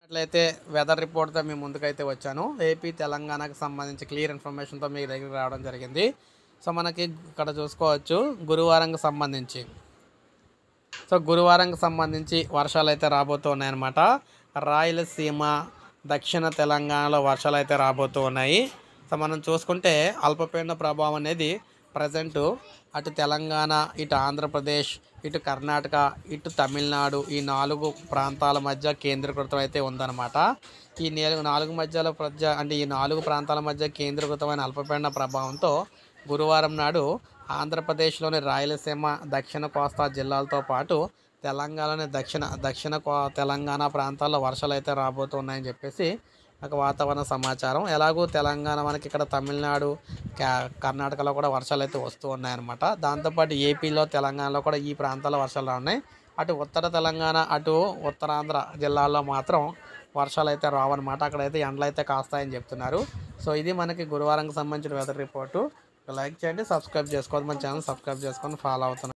అట్లయితే వెదర్ రిపోర్ట్తో మీ ముందుకైతే వచ్చాను. ఏపీ తెలంగాణకు సంబంధించి క్లియర్ ఇన్ఫర్మేషన్తో మీ దగ్గరికి రావడం జరిగింది. సో మనకి ఇక్కడ చూసుకోవచ్చు గురువారంకి సంబంధించి. గురువారంకి సంబంధించి వర్షాలు అయితే రాబోతూ ఉన్నాయన్నమాట. రాయలసీమ, దక్షిణ తెలంగాణలో వర్షాలు అయితే రాబోతూ ఉన్నాయి. సో మనం చూసుకుంటే అల్పపీడన ప్రభావం అనేది ప్రజెంటు అటు తెలంగాణ, ఇటు ఆంధ్రప్రదేశ్, ఇటు కర్ణాటక, ఇటు తమిళనాడు ఈ 4 ప్రాంతాల మధ్య కేంద్రీకృతం అయితే ఉందన్నమాట. ఈ 4 మధ్యలో అంటే ఈ 4 ప్రాంతాల మధ్య కేంద్రీకృతమైన అల్పపీడన ప్రభావంతో గురువారం నాడు ఆంధ్రప్రదేశ్లోని రాయలసీమ, దక్షిణ కోస్తా జిల్లాలతో పాటు తెలంగాణలోని దక్షిణ తెలంగాణ ప్రాంతాల్లో వర్షాలు అయితే రాబోతున్నాయని చెప్పేసి ఒక వాతావరణ సమాచారం. ఎలాగూ తెలంగాణ మనకి ఇక్కడ తమిళనాడు, కర్ణాటకలో కూడా వర్షాలు అయితే వస్తూ ఉన్నాయన్నమాట. దాంతోపాటు ఏపీలో, తెలంగాణలో కూడా ఈ ప్రాంతాల్లో వర్షాలు ఉన్నాయి. అటు ఉత్తర తెలంగాణ, అటు ఉత్తరాంధ్ర జిల్లాల్లో మాత్రం వర్షాలు అయితే రావన్నమాట. అక్కడైతే ఎండలు అయితే కాస్తాయని చెప్తున్నారు. సో ఇది మనకి గురువారంకి సంబంధించిన వెదర్ రిపోర్టు. లైక్ చేయండి, సబ్స్క్రైబ్ చేసుకోవద్దు, మన ఛానల్ సబ్స్క్రైబ్ చేసుకొని ఫాలో అవుతున్నాను.